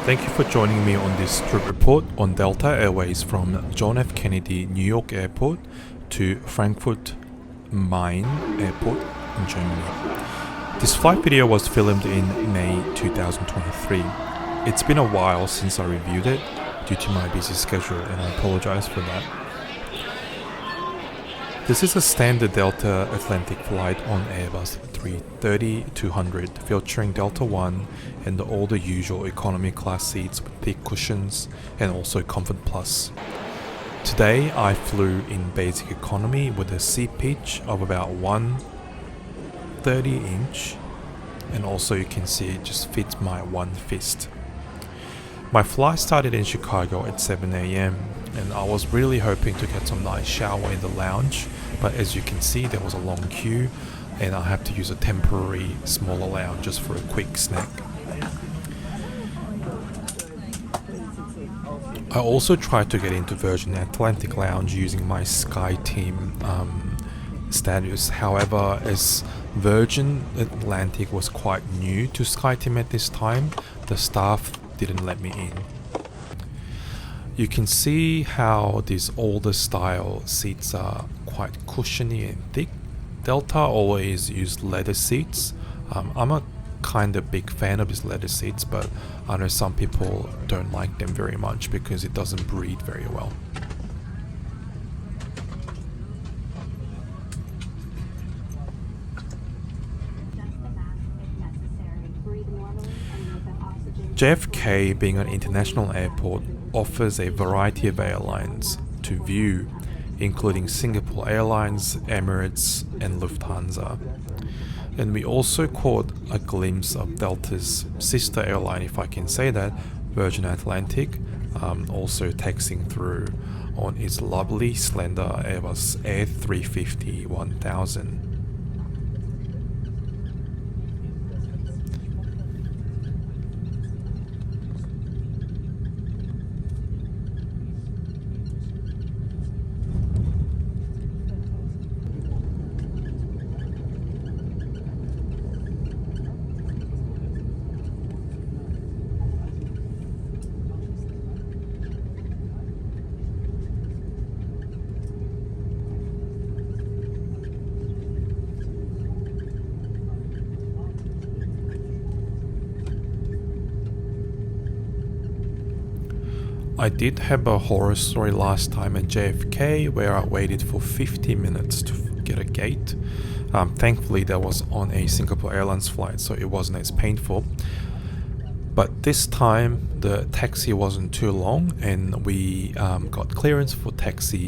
Thank you for joining me on this trip report on Delta Airways from John F. Kennedy New York Airport to Frankfurt Main Airport in Germany. This flight video was filmed in May 2023. It's been a while since I reviewed it due to my busy schedule, and I apologize for that. This is a standard Delta Atlantic flight on Airbus A330-200 featuring Delta One and all the usual economy class seats with thick cushions and also Comfort Plus. Today I flew in basic economy with a seat pitch of about 130 inch, and also you can see it just fits my one fist. My flight started in Chicago at 7 AM and I was really hoping to get some nice shower in the lounge, but as you can see there was a long queue and I have to use a temporary smaller lounge just for a quick snack. I also tried to get into Virgin Atlantic lounge using my SkyTeam status. However, as Virgin Atlantic was quite new to SkyTeam at this time, the staff didn't let me in. You can see how these older style seats are quite cushiony and thick. Delta always used leather seats. I'm a kind of big fan of these leather seats, but I know some people don't like them very much because it doesn't breathe very well. JFK, being an international airport, offers a variety of airlines to view, including Singapore Airlines, Emirates and Lufthansa. And we also caught a glimpse of Delta's sister airline, if I can say that, Virgin Atlantic, also taxiing through on its lovely slender Airbus A350-1000. I did have a horror story last time at JFK where I waited for 50 minutes to get a gate. Thankfully that was on a Singapore Airlines flight, so it wasn't as painful. But this time the taxi wasn't too long and we got clearance for takeoff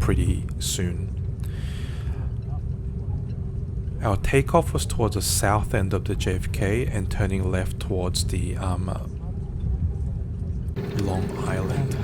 pretty soon. Our takeoff was towards the south end of the JFK and turning left towards the Long Island.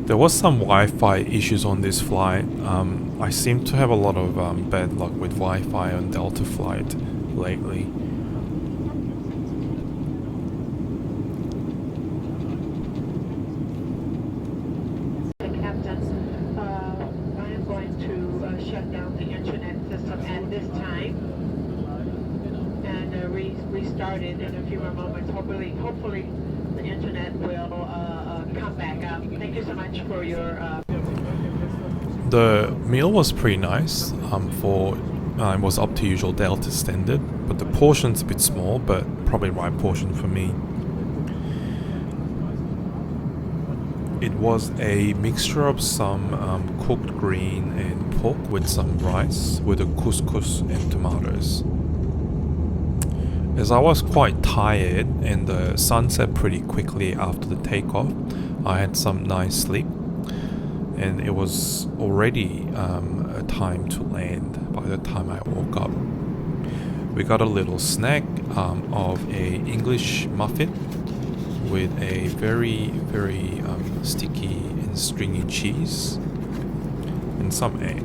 There was some Wi-Fi issues on this flight. I seem to have a lot of bad luck with Wi-Fi on Delta flight lately. Captain, I am going to shut down the internet system at this time and restart it in a few more moments. Hopefully the internet will come back up. Thank you so much for your... The meal was pretty nice. It was up to usual Delta standard, but the portion's a bit small, but probably right portion for me. It was a mixture of some cooked green and pork with some rice, with a couscous and tomatoes. As I was quite tired and the sun set pretty quickly after the takeoff, I had some nice sleep, and it was already a time to land by the time I woke up. We got a little snack of a English muffin with a very sticky and stringy cheese and some egg.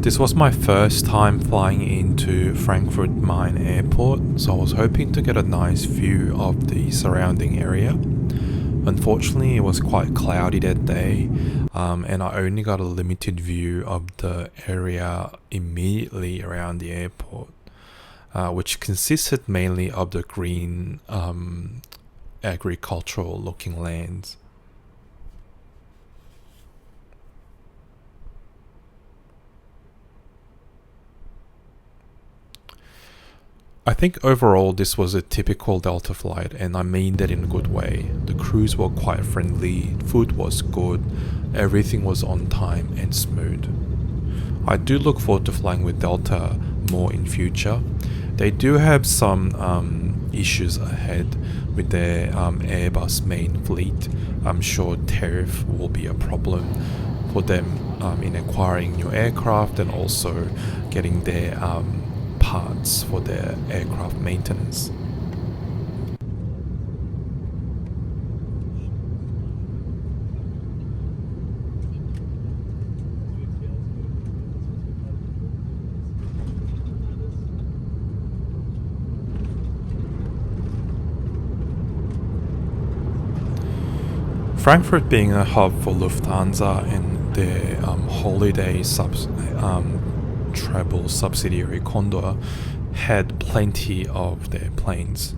This was my first time flying into Frankfurt Main airport, so I was hoping to get a nice view of the surrounding area. Unfortunately, it was quite cloudy that day, and I only got a limited view of the area immediately around the airport, which consisted mainly of the green agricultural looking lands. I think overall this was a typical Delta flight, and I mean that in a good way. The crews were quite friendly, food was good, everything was on time and smooth. I do look forward to flying with Delta more in future. They do have some issues ahead with their Airbus main fleet. I'm sure tariff will be a problem for them in acquiring new aircraft and also getting their parts for their aircraft maintenance. Frankfurt being a hub for Lufthansa and their holiday travel subsidiary Condor had plenty of their planes.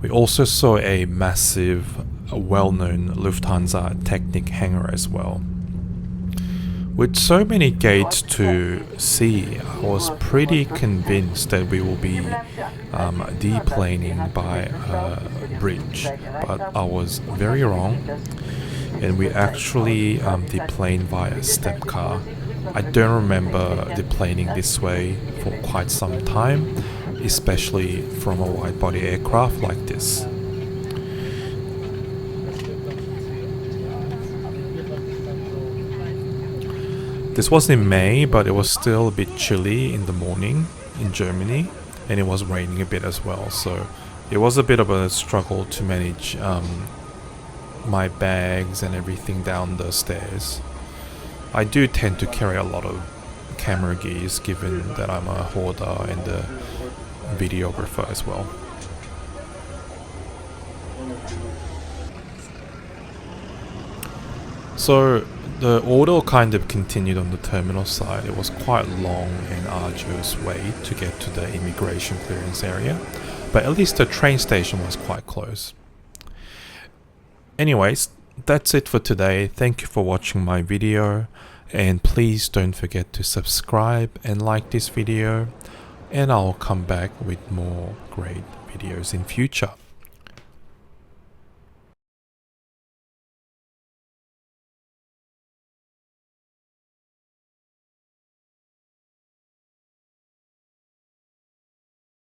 We also saw a massive, well-known Lufthansa Technik hangar as well. With so many gates to see, I was pretty convinced that we will be deplaning by a bridge, but I was very wrong, and we actually deplaned via step car. I don't remember deplaning this way for quite some time, especially from a wide-body aircraft like this. This was in May, but it was still a bit chilly in the morning in Germany, and it was raining a bit as well, so it was a bit of a struggle to manage my bags and everything down the stairs. I do tend to carry a lot of camera gears given that I'm a hoarder and a videographer as well. So the order kind of continued on the terminal side. It was quite long and arduous way to get to the immigration clearance area, but at least the train station was quite close. Anyways, that's it for today. Thank you for watching my video, and please don't forget to subscribe and like this video, and I'll come back with more great videos in future.